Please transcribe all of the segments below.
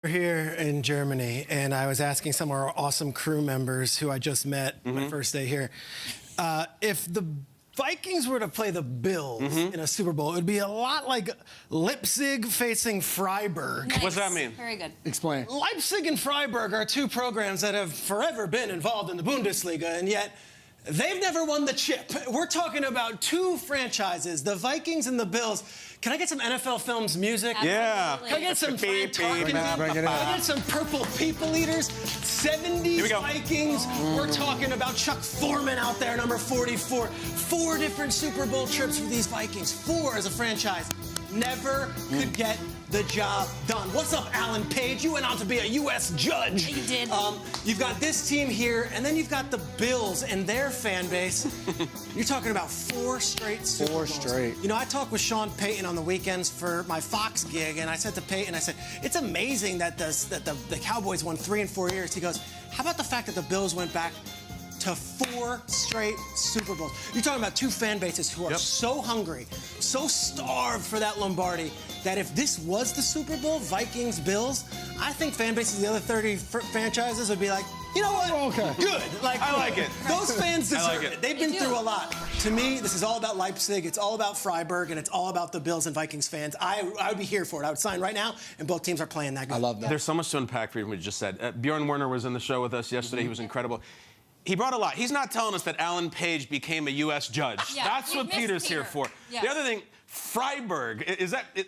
Here in Germany, and I was asking some of our awesome crew members who I just met my first day here, if the Vikings were to play the Bills in a Super Bowl, it would be a lot like Leipzig facing Freiburg. Nice. What's that mean? Very good. Explain. Leipzig and Freiburg are two programs that have forever been involved in the Bundesliga, and yet they've never won the chip. We're talking about two franchises, the Vikings and the Bills. Can I get some NFL Films music? Yeah. Can I get some Fran Tarkenton? Bring it Can I out. get some Purple People Eaters? 70s Vikings. We're talking about Chuck Foreman out there, number 44. 4 different Super Bowl trips for these Vikings. 4 as a franchise. Never could get the job done. What's up, Alan Page? You went on to be a U.S. judge. You did. You've got this team here, and then you've got the Bills and their fan base. You're talking about 4 straight Super Bowls. 4 straight. You know, I talk with Sean Payton on the weekends for my Fox gig, and I said to Payton, I said, it's amazing that the Cowboys won 3 in 4 years. He goes, how about the fact that the Bills went back to 4 straight Super Bowls? You're talking about 2 fan bases who are so hungry, so starved for that Lombardi, that if this was the Super Bowl, Vikings, Bills, I think fan bases of the other 30 franchises would be like, you know what? Okay. Good. I like it. Those fans deserve it. it. They've been through a lot. To me, this is all about Leipzig, it's all about Freiburg, and it's all about the Bills and Vikings fans. I would be here for it. I would sign right now, and both teams are playing that good. I love that. There's so much to unpack for you from what you just said. Bjorn Werner was in the show with us yesterday. He was incredible. He brought a lot. He's not telling us that Alan Page became a U.S. judge. Yeah, That's we what missed Peter's Peter. here for. Yeah. The other thing, Freiburg,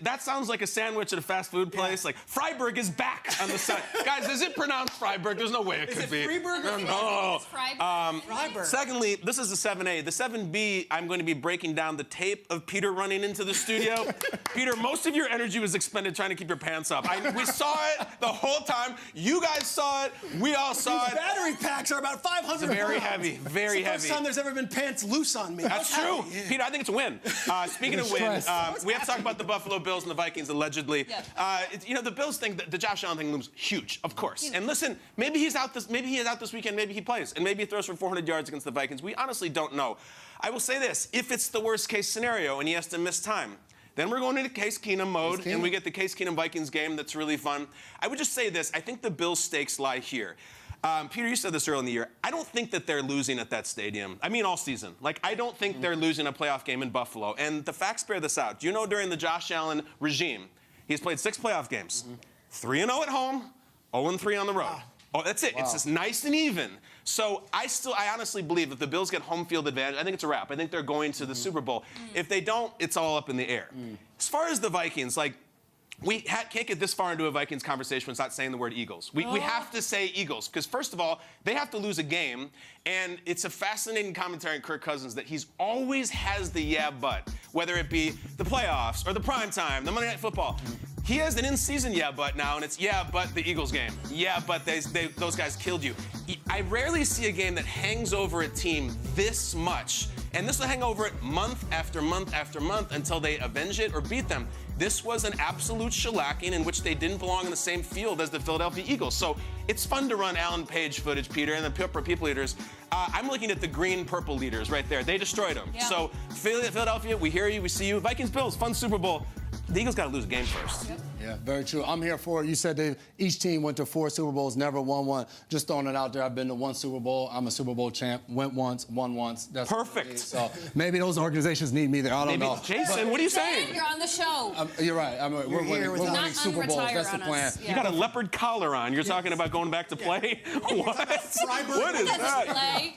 that sounds like a sandwich at a fast food place. Like, Freiburg is back on the side. Guys, is it pronounced Freiburg? There's no way it could be. Freiburg or No. Freiburg? Secondly, this is the 7A. The 7B, I'm going to be breaking down the tape of Peter running into the studio. Peter, most of your energy was expended trying to keep your pants up. We saw it the whole time. You guys saw it. We all saw These it. battery packs are about 500 It's very pounds. heavy, very It's the heavy. first time there's ever been pants loose on me. That's true. Peter, I think it's a win. Speaking of wins, we have to talk about the Buffalo Bills and the Vikings, allegedly. Yeah. You know, the Bills thing, the Josh Allen thing looms huge, of course. And listen, maybe he is out this weekend, maybe he plays, and maybe he throws for 400 yards against the Vikings. We honestly don't know. I will say this, if it's the worst case scenario and he has to miss time, then we're going into Case Keenum mode, and we get the Case Keenum Vikings game that's really fun. I would just say this, I think the Bills' stakes lie here. Peter, you said this early in the year. I don't think that they're losing at that stadium. I mean, all season. Like, I don't think they're losing a playoff game in Buffalo. And the facts bear this out. Do you know during the Josh Allen regime, he's played 6 playoff games. 3-0 at home, 0-3 on the road. Oh, that's it. It's just nice and even. So I honestly believe if the Bills get home field advantage, I think it's a wrap. I think they're going to the Super Bowl. If they don't, it's all up in the air. As far as the Vikings, like, we can't get this far into a Vikings conversation without saying the word Eagles. We have to say Eagles, because first of all, they have to lose a game, and it's a fascinating commentary on Kirk Cousins that he's always has the yeah but, whether it be the playoffs or the prime time, the Monday Night Football. He has an in-season yeah but now, and it's yeah but the Eagles game. Yeah but those guys killed you. I rarely see a game that hangs over a team this much, and this will hang over it month after month after month until they avenge it or beat them. This was an absolute shellacking in which they didn't belong in the same field as the Philadelphia Eagles. So it's fun to run Alan Page footage, Peter, and the Purple People Eaters. I'm looking at the green-purple leaders right there. They destroyed them. Yeah. So Philadelphia, we hear you, we see you. Vikings, Bills, fun Super Bowl. The Eagles got to lose a game first. Yeah, very true. I'm here for it. You said each team went to 4 Super Bowls, never won one. Just throwing it out there. I've been to 1 Super Bowl. I'm a Super Bowl champ. Went once, won once. That's perfect. So maybe those organizations need me there. I don't know. Jason, what are you saying? You're on the show. You're right. We're winning Not Super Bowls. unretire That's the on plan. us. Yeah. You got a leopard collar on. You're talking about going back to play? What? What is that? Play.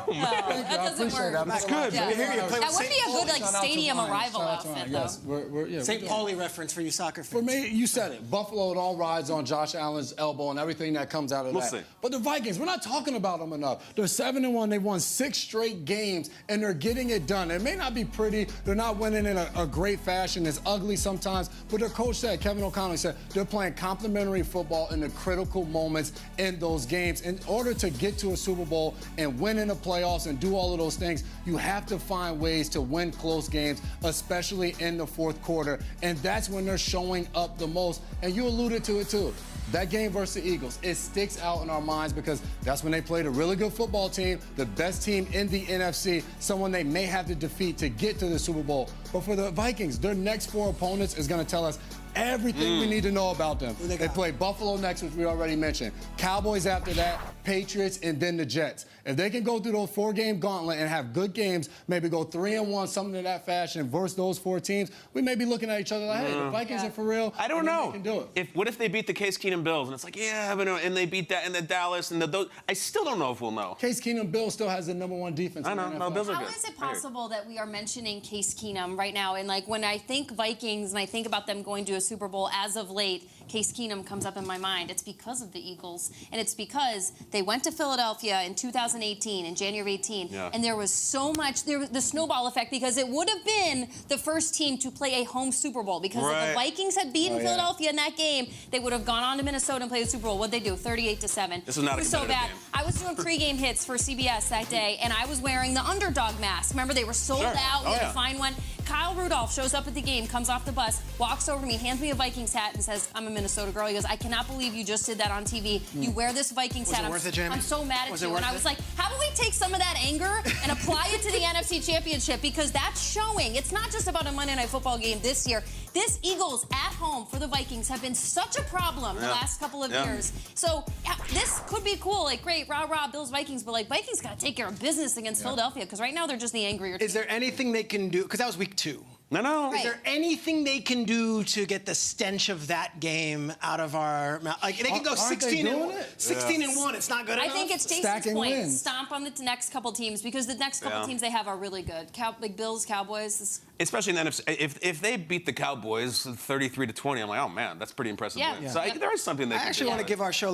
No, that doesn't work. That's good. Yeah. That would be a good Shout out to stadium Ryan. arrival Shout out to outfit, Ryan. though. Yes, St. Pauli reference for you soccer fans. For me, you said it. Buffalo, it all rides on Josh Allen's elbow and everything that comes out of that. see. But the Vikings, we're not talking about them enough. They're 7-1. They won 6 straight games, and they're getting it done. It may not be pretty. They're not winning in a great fashion. It's ugly sometimes. But their coach said, Kevin O'Connell said, they're playing complementary football in the critical moments in those games. In order to get to a Super Bowl and win in the playoffs and do all of those things, you have to find ways to win close games, especially in the fourth quarter. And that's when they're showing up the most. And you alluded to it, too. That game versus the Eagles, it sticks out in our minds because that's when they played a really good football team, the best team in the NFC, someone they may have to defeat to get to the Super Bowl. But for the Vikings, their next 4 opponents is going to tell us everything we need to know about them. They play Buffalo next, which we already mentioned. Cowboys after that, Patriots, and then the Jets. If they can go through those 4-game gauntlet and have good games, maybe go 3-1, something in that fashion, versus those 4 teams, we may be looking at each other like, hey, the Vikings are for real. I don't know. They can do it. What if they beat the Case Keenum Bills? And it's like, yeah, but no, and they beat that, and the Dallas, and those. I still don't know if we'll know. Case Keenum Bills still has the #1 defense. I know. No, Bills are good. How is it possible that we are mentioning Case Keenum right now? And like when I think Vikings and I think about them going to a Super Bowl as of late, Case Keenum comes up in my mind. It's because of the Eagles, and it's because they went to Philadelphia in 2018, in January 18, and there was so much, there was the snowball effect because it would have been the first team to play a home Super Bowl because if the Vikings had beaten Philadelphia in that game, they would have gone on to Minnesota and played the Super Bowl. What'd they do? 38-7. This is not it was so bad. I was doing pregame hits for CBS that day, and I was wearing the underdog mask. Remember, they were sold out. We had to find one. Kyle Rudolph shows up at the game, comes off the bus, walks over to me, hands me a Vikings hat, and says, I'm a Minnesota girl. He goes, I cannot believe you just did that on TV. You wear this Vikings hat. Was it worth it, Jamie? I'm so mad at you. And I was like, how do we take some of that anger and apply it to the NFC Championship? Because that's showing. It's not just about a Monday Night Football game this year. This Eagles at home for the Vikings have been such a problem the last couple of years. So this could be cool. Like, great, rah-rah, Bills, Vikings. But, like, Vikings got to take care of business against Philadelphia because right now they're just the angrier team. Is there anything they can do? Because that was week 2. No. Is there anything they can do to get the stench of that game out of our mouth? Like, they can go 16 and 1. It's not good enough. I think it's Jason's Stacking point. wins. Stomp on the next couple teams because the next couple teams they have are really good. Like Bills, Cowboys. Especially in the NFC. If they beat the Cowboys 33-20, I'm like, oh man, that's pretty impressive win. So there is something they can do. I actually want to give our show a little